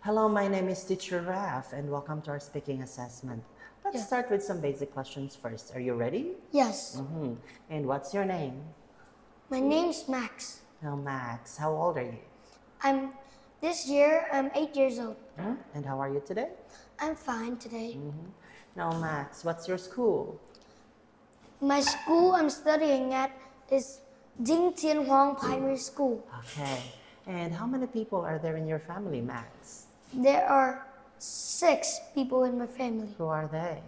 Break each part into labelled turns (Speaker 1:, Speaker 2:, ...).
Speaker 1: Hello, my name is Teacher Raf, and welcome to our speaking assessment. Let's
Speaker 2: Yes.
Speaker 1: start with some basic questions first. Are you ready?
Speaker 2: Yes.
Speaker 1: And what's your name?
Speaker 2: My name's Max.
Speaker 1: Now, Max, how old are you?
Speaker 2: This year I'm 8 years old.
Speaker 1: And how are you today?
Speaker 2: I'm fine today.
Speaker 1: Now, Max, what's your school?
Speaker 2: My school I'm studying at is Ding Tien Huang Primary School.
Speaker 1: Okay. And how many people are there in your family, Max?
Speaker 2: There are 6 people in my family.
Speaker 1: Who are they?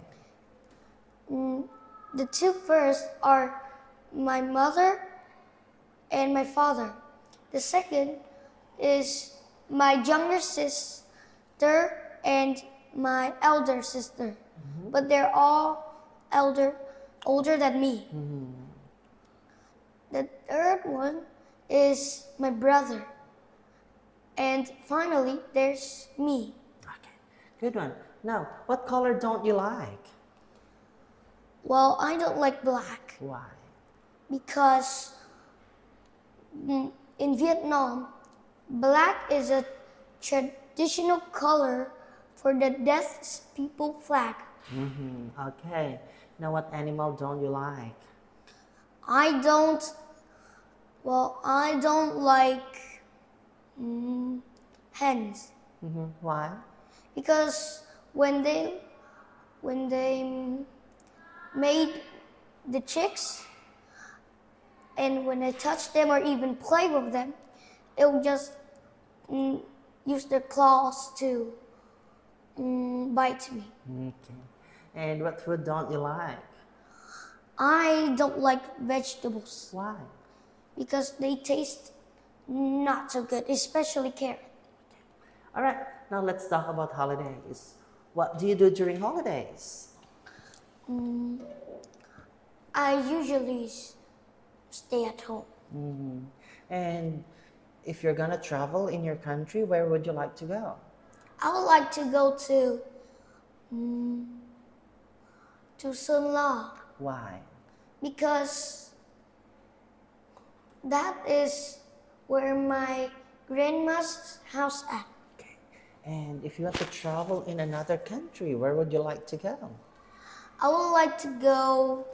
Speaker 2: The 2 first are my mother and my father. The second is my younger sister and my elder sister. But they're all older than me. The third one is my brother. And finally, there's me.
Speaker 1: Okay. Good one. Now, what color don't you like?
Speaker 2: Well, I don't like black
Speaker 1: Why?
Speaker 2: because in Vietnam, black is a traditional color for the deaf people flag.
Speaker 1: Okay. Now, what animal don't you like?
Speaker 2: I don't like hens
Speaker 1: Why?
Speaker 2: because when they made the chicks and when I touch them or even play with them, it will just use their claws to bite me.
Speaker 1: Okay. And what food don't you like?
Speaker 2: I don't like vegetables
Speaker 1: Why?
Speaker 2: because they taste not so good, especially carrot.
Speaker 1: All right. Now let's talk about holidays. What do you do during holidays?
Speaker 2: I usually stay at home.
Speaker 1: And if you're gonna travel in your country, where would you like to go?
Speaker 2: I would like to go to Sơn La
Speaker 1: Why?
Speaker 2: because that is where my grandma's house at.
Speaker 1: Okay. And if you had to travel in another country, where would you like to go?
Speaker 2: I would like to go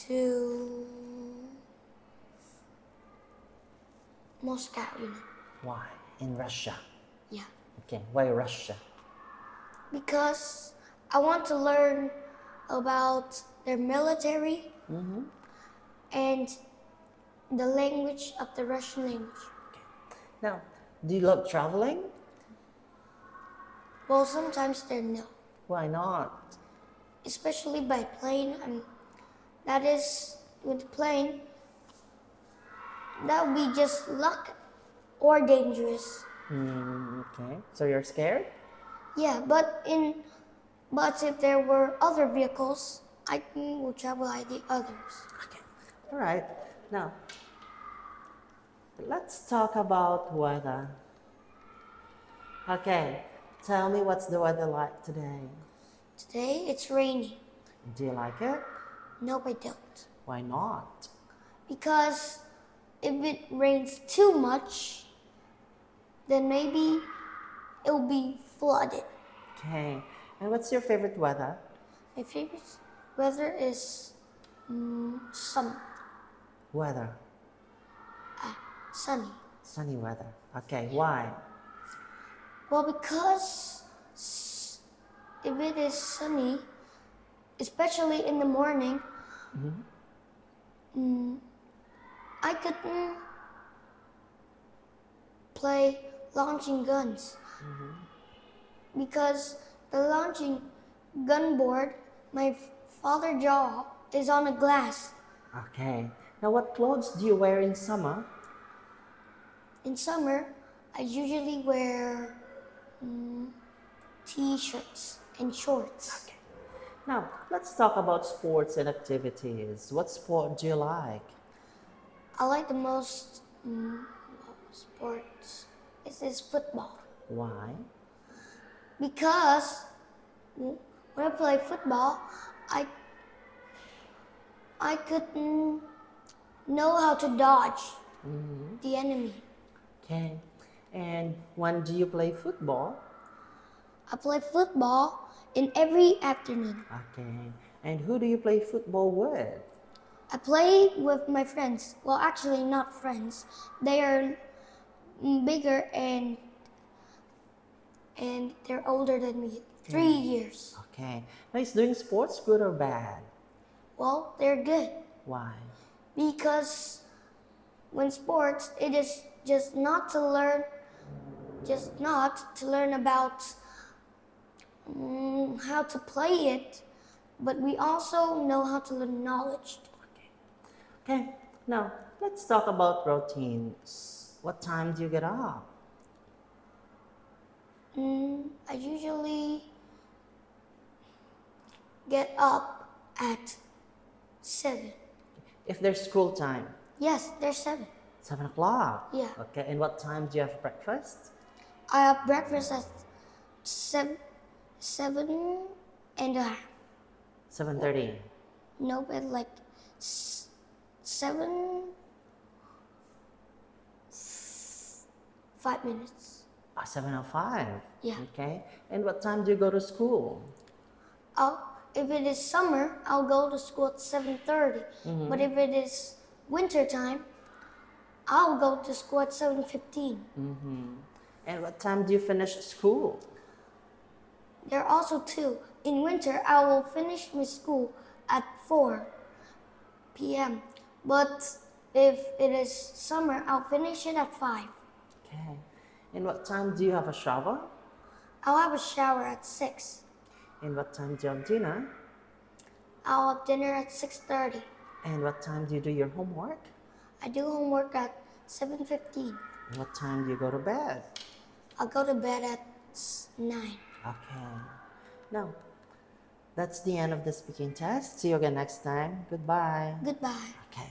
Speaker 2: to Moscow,
Speaker 1: Why? In Russia.
Speaker 2: Yeah.
Speaker 1: Okay. Why Russia?
Speaker 2: Because I want to learn about their military and the language of the Russian language.
Speaker 1: Now, do you love traveling?
Speaker 2: Well, sometimes they're no,
Speaker 1: Why not?
Speaker 2: especially by plane. And that is with plane, that would be just luck or dangerous.
Speaker 1: Okay. So you're scared?
Speaker 2: Yeah, but if there were other vehicles, I will travel like the others.
Speaker 1: Okay. All right. Now, let's talk about weather. Okay. Tell me what's the weather like today?
Speaker 2: Today it's rainy.
Speaker 1: Do you like it?
Speaker 2: No, I don't.
Speaker 1: Why not?
Speaker 2: Because if it rains too much, then maybe it'll be flooded.
Speaker 1: Okay. And what's your favorite weather?
Speaker 2: My favorite weather is summer,
Speaker 1: Weather.
Speaker 2: sunny.
Speaker 1: Sunny weather. Okay. Why?
Speaker 2: Well, because if it is sunny, especially in the morning, I could play launching guns. Because the launching gun board, my father's job is on a glass.
Speaker 1: Okay. Now, what clothes do you wear in summer?
Speaker 2: In summer, I usually wear t-shirts and shorts.
Speaker 1: Okay. Now, let's talk about sports and activities. What sport do you like?
Speaker 2: I like the most sports is football.
Speaker 1: Why?
Speaker 2: Because when I play football, I could know how to dodge the enemy.
Speaker 1: Okay. And when do you play football?
Speaker 2: I play football in every afternoon.
Speaker 1: Okay. And who do you play football with?
Speaker 2: I play with my friends. Well, actually, not friends. They are bigger and they're older than me. 3 years.
Speaker 1: Okay. Now, is doing sports good or bad?
Speaker 2: Well, they're good
Speaker 1: Why?
Speaker 2: because when sports, it is just not to learn about how to play it, but we also know how to learn knowledge.
Speaker 1: Okay. Now, let's talk about routines. What time do you get up?
Speaker 2: I usually get up at 7.
Speaker 1: If there's school time,
Speaker 2: Yes, there's 7.
Speaker 1: 7 o'clock.
Speaker 2: Yeah.
Speaker 1: Okay. And what time do you have breakfast?
Speaker 2: I have breakfast at 7:30.
Speaker 1: 7:30.
Speaker 2: Nope, at like 7, 5 minutes.
Speaker 1: 7:05.
Speaker 2: Yeah.
Speaker 1: Okay. And what time do you go to school?
Speaker 2: If it is summer, I'll go to school at 7:30. But if it is winter time, I'll go to school at 7:15.
Speaker 1: And what time do you finish school?
Speaker 2: There are also 2. In winter, I will finish my school at 4 p.m. But if it is summer, I'll finish it at 5.
Speaker 1: Okay. And what time do you have a shower?
Speaker 2: I'll have a shower at 6.
Speaker 1: And what time do you have dinner?
Speaker 2: I'll have dinner at 6:30.
Speaker 1: And what time do you do your homework?
Speaker 2: I do homework at 7:15.
Speaker 1: And what time do you go to bed?
Speaker 2: I'll go to bed at 9.
Speaker 1: Okay. Now, that's the end of the speaking test. See you again next time. Goodbye.
Speaker 2: Goodbye.
Speaker 1: Okay.